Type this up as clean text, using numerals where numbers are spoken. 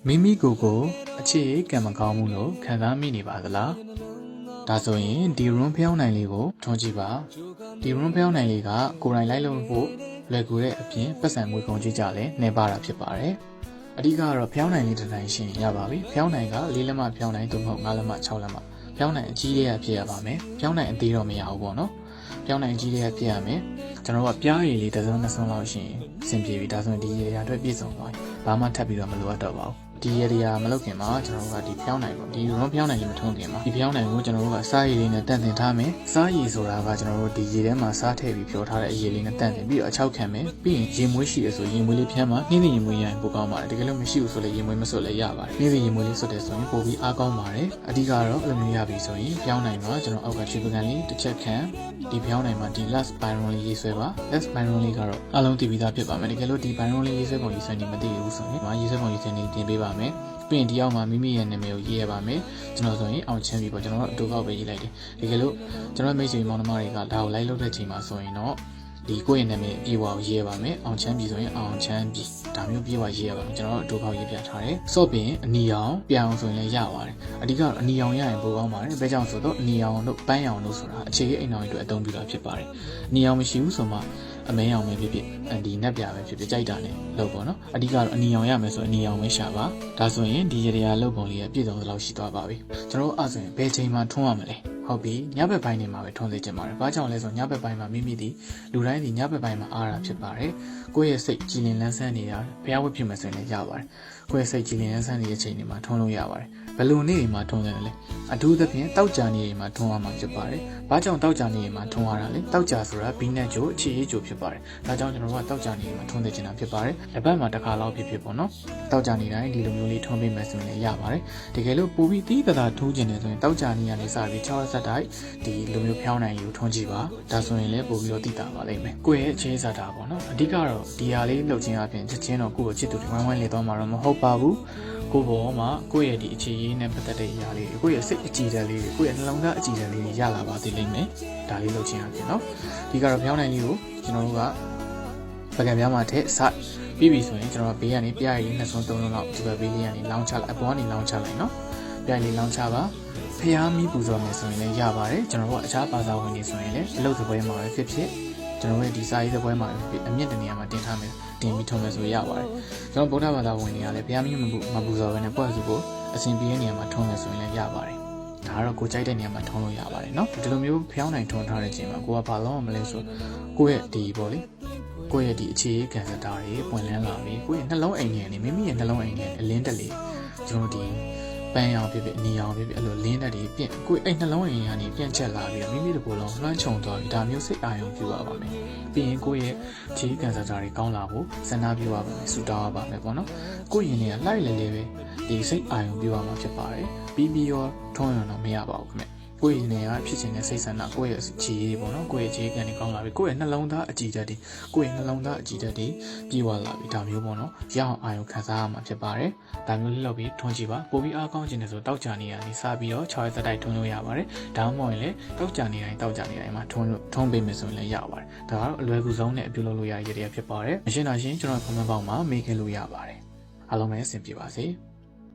မိမိကိုယ်ကိုအခြေကံမကောင်းမှုလို့ခံစားမိနေပါသလားဒါဆိုရင်ဒီ room ဖျောင်းနိုင်လေးကိုထွန်းကြည့်ပါဒီ room ဖျောင်းနိုင်လေးကကိုယ်တိုင်လိုက်လို့ဖို့လွယ်ကူတဲ့အပြင်ပတ်စံမွေးကုန်ကြည့်ကြလဲနေပါတာဖြစ်ပါတယ်အဓိကတော့ဖျောင်းနိုင်လေးတစ်တိုင်းရှင်းရပါပြီဖျောင်းနိုင်က၄လက်မဖျောင်းနိုင်သို့မဟုတ်၅လက်မ6လက်မဖျောင်းနိုင်အကြီးလေးရဖြစ်ရပါမယ်ဖျောင်းနိုင်အသေးတော့မရဘူးပေါ့နော်ဖျောင်းနိုင်အကြီးလေးရဖြစ်ရမယ်ကျွန်တော်ကပြားရည်လေးတစ်စုံနှစ်စုံလောက်ရှင်းအဆင်ပြေပြီဒါဆိုရင်ဒီရည်ရအတွက်ပြည့်စုံသွားပြီဘာမှထပ်ပြီးတော့မလိုအပ်တော့ပါဘူးဒီရည်ရမလုပ်ခင်မှာကျွန်တော်တို့ကဒီဖျောင်းနိုင်ပေါ့ဒီ room ဖျောင်းနိုင်လေးမထုံးခင်မှာဒီဖျောင်းနိုင်ကိုကျွန်တော်တို့ကစားရည်လေးနဲ့တန့်တင်ထားမယ်စားရည်ဆိုတာကကျွန်တော်တို့ဒီရည်ထဲမှာစားထည့်ပြီးဖြောထားတဲ့အရည်လေးနဲ့တန့်တင်ပြီးတော့အချောက်ခံမယ်ပြီးရင်ရေမွေးရှိရဆိုရေမွေးလေးဖျန်းမှာနှင်းနေရေမွေးရရင်ပိုကောင်းပါတယ်တကယ်လို့မရှိဘူးဆိုလည်းရေမွေးမစွတ်လည်းရပါတယ်နှင်းနေရေမွေးလေးစွတ်တယ်ဆိုရင်ပိုပြီးအားကောင်းပါတယ်အဓိကတော့အဲ့လိုမျိုးရပြီဆိုရင်ဖျောင်းနိုင်မှာကျွန်တော်အောက်ကချီပကန်လေးတစ်ချက်ခံဒီဖျောင်းနိုင်မှာဒီ last byron လေးရေးဆွဲပါ last byron လေးကတော့အလုံးတည်ပြီးသားဖြစ်ပါမယ်တကယ်လို့ဒီ byron လေးရေးဆွဲပုံရေးဆွဲနေမသိဘူးဆိုရင်ဒီရေးဆွဲပုံရေးဆွဲနေတင်ပေးပါမယ်ပြီးရင်ဒီအောက်မှာမိမိရဲ့နာမည်ကိုရေးရပါမယ်ကျွန်တော်ဆိုရင်အောင်ချမ်းပြီပေါ့ကျွန်တော်တို့အတူကောက်ပဲရေးလိုက်တယ်တကယ်လို့ကျွန်တော်မိတ်ဆွေမောင်နှမတွေကဒါကိုလိုက်လုပ်တဲ့ချိန်မှာဆိုရင်တော့ဒီကိုယ့်ရဲ့နာမည်ပြေဝကိုရေးရပါမယ်အောင်ချမ်းပြီဆိုရင်အောင်ချမ်းပြီဒါမျိုးပြေဝရေးရပါမယ်ကျွန်တော်တို့အတူကောက်ရေးပြထားတယ်ဆော့ပြီးအနီအောင်ပြန်အောင်ဆိုရင်လည်းရပါတယ်အဓိကတော့အနီအောင်ရရင်ပိုကောင်းပါတယ်ဘယ်ကြောင့်ဆိုတော့အနီအောင်တို့ပန်းအောင်တို့ဆိုတာအခြေခံအိမ်အောင်တွေအတွက်အသုံးပြုတာဖြစ်ပါတယ်အနီအောင်မရှိဘူးဆိုမှအမဲအောင်ပဲဖြစ်ဖြစ်ဒီနက်ပြပဲဖြစ်ဖြစ်ကြိုက်တာနဲ့လုပ်ပေါ့နော်အဓိကတော့အနီအောင်ရမယ်ဆိုအနီအောင်ပဲရှာပါဒါဆိုရင်ဒီရရလုပ်ပုံလေးကပြည့်စုံသလောက်ရှိသွားပါပြီကျွန်တော်အဲ့ဆိုရင်ဘယ်ချိန်မှထွန်းရမလဲဟုတ်ပြီညဘက်ပိုင်းနေမှာပဲထွန်းစေချင်ပါတယ်ဘာကြောင့်လဲဆိုညဘက်ပိုင်းမှာမိမိဒီလူတိုင်းဒီညဘက်ပိုင်းမှာအားတာဖြစ်ပါတယ်ကိုယ့်ရဲ့စိတ်ကြည်လင်လန်းဆန်းနေတာဘုရားဝတ်ဖြစ်မယ်ဆိုရင်လည်းရပါတယ်ကိုယ့်ရဲ့စိတ်ကြည်လင်လန်းဆန်းနေတဲ့ချိန်တွေမှာထွန်းလို့ရပါတယ်ဘယ်လိုနေ့တွေမှာထွန်းတယ်လဲအထူးသဖြင့်တောက်ကြနေတွေမှာထွန်းရမှာဖြစ်ပါတယ်ဘာကြောင့်တောက်ကြနေတွေမှာထွန်းရတာလဲတောက်ကြဆိုတာဘီနက်ဂျိုအခြေရေးဂျိုဖြစ်ပါတယ်ဒါကြောင့်ကျွန်တော်တို့ကတောက်ကြနေတွေမှာထွန်းစေချင်တာဖြစ်ပါတယ်တစ်ပတ်မှာတစ်ခါလောက်ဖြစ်ဖြစ်ပေါ့နော်တောက်ကြနေတိုင်းဒီလိုမျိုးလေးထွန်းပေးမယ်ဆိုရင်လည်းရပါတယ်တကယ်လို့ပိုပြီးတီးတသာထိုးကျင်တယ်ဆိုရင်တောက်ကြနေရနေစပြီး6ရက်ဆက်တိုက်ဒီလိုမျိုးဖျောင်းနိုင်ယူထွန်းကြည့်ပါဒါဆိုရင်လည်းပိုပြီးတော့တည်တာပါလိမ့်မယ်ကိုယ့်ရဲ့အခြေစားတာပေါ့နော်အဓိကတော့ဒီဟာလေးလှုပ်ခြင်းအပြင်ချက်ချင်းတော့ကိုယ့်ကိုချစ်သူတွေဝိုင်းဝန်းလေတော့မှာတော့မဟုတ်ပါဘူးကိုယ့်ဘောမှာကိုယ့်ရဲ့ဒီအခြေရေးနဲ့ပတ်သက်တဲ့အရာလေးကိုယ့်ရဲ့စိတ်အကြည်ဓာတ်လေးကိုယ့်ရဲ့နှလုံးသားအကြည်ဓာတ်လေးရလာပါသေးလိမ့်မယ်ဒါလေးလှုပ်ခြင်းအပြင်နော်ဒီကတော့ဖျောင်းနိုင်လေးကိုကျွန်တော်တို့ကပကံပြားမှာထည့်စပြီးပြီဆိုရင်ကျွန်တော်ဘေးကနေပြရည်နှစ်စုံသုံးလုံးလောက်ဒီဘက်ဘေးလေးကနေလောင်းချလိုက်အပေါ်ကနေလောင်းချလိုက်နော်ပြရည်လေးလောင်းချပါဖျားမီးပူဇော်မယ်ဆိုရင်လည်းရပါတယ်ကျွန်တော်တို့အခြားဘာသာဝင်တွေဆိုရင်လည်းအလုပ်စပွဲမှာပဲဖြစ်ဖြစ်ကျွန်တော်ရဲ့ဒီစာရေးစပွဲမှာပဲဖြစ်အမြင့်တနေရာမှာတင်ထားမယ်တင်ပြီးထုံမယ်ဆိုရပါတယ်ကျွန်တော်ဗုဒ္ဓဘာသာဝင်တွေကလည်းဖျားမီးမပူဇော်ဘဲနဲ့ပွက်စုကိုအစဉ်ပြေးတဲ့နေရာမှာထုံမယ်ဆိုရင်လည်းရပါတယ်ဒါကတော့ကိုကြိုက်တဲ့နေရာမှာထုံလို့ရပါတယ်เนาะဒီလိုမျိုးဖျောင်းနိုင်ထုံထားတဲ့ချိန်မှာကိုကဘာလို့မလဲဆိုကိုယ့်ရဲ့ဒီပေါ့လေကိုယ့်ရဲ့ဒီအခြေခံစတာတွေပွင့်လန်းလာပြီကိုယ့်ရဲ့နှလုံးအိမ်ထဲနေမိမိရဲ့နှလုံးအိမ်ထဲအလင်းတက်လေးကျွန်တော်ဒီပန်းရောင်ဖြစ်ဖြစ်အနီရောင်ဖြစ်ဖြစ်အဲ့လိုလင်းတက်တွေပြင့်ကိုယ်အိမ်နှလုံးအိမ်ကနေပြန့်ချက်လာပြီးတော့မိမိတို့ကိုယ်လုံးလွှမ်းခြုံသွားပြီးဒါမျိုးစိတ်အာရုံပြုရပါမယ်ပြီးရင်ကိုယ့်ရဲ့ခြေကန်စားကြတွေကောင်းလာဖို့စန္ဒပြုရပါမယ်ဆူတောင်းရပါမယ်ပေါ့နော်ကိုယ့်ရင်တွေကလိုက်လေလေပဲဒီစိတ်အာရုံပြုရမှာဖြစ်ပါတယ်ပြီးပြီးရောထုံးရတော့မရပါဘူးခင်ဗျကိုယ့်ရင်တွေကဖြစ်ချင်တဲ့စိတ်ဆန္ဒကိုယ့်ရဲ့ခြေပေါ့နော်ကိုယ့်ရဲ့ခြေကန်တွေကောင်းလာပြီကိုယ့်ရဲ့နှလုံးသားအကြည်ဓာတ်တွေကိုယ့်ရဲ့နှလုံးသားအကြည်ဓာတ်တွေပြေဝလာပြီဒါမျိုးပေါ့နော်ရအောင်အာရုံခံစားရမှာဖြစ်ပါတယ်ဒါမျိုးလေးလုပ်ပြီးထွန်းကြည့်ပါပိုပြီးအားကောင်းခြင်းနဲ့ဆိုတောက်ကြနေရနေစပြီးတော့6ရက်သက်တိုက်ထွန်းလို့ရပါတယ်ဒါမှမဟုတ်ရင်လည်းတောက်ကြနေတိုင်းမှာထွန်းပေးမယ်ဆိုရင်လည်းရပါတယ်ဒါကတော့အလွယ်ကူဆုံးနဲ့အပြုလုပ်လို့ရရတဲ့ဖြစ်ပါတယ်မရှင်းတာရှင်းကျွန်တော် comment box မှာမေးခဲ့လို့ရပါတယ်အားလုံးပဲအဆင်ပြေပါစေ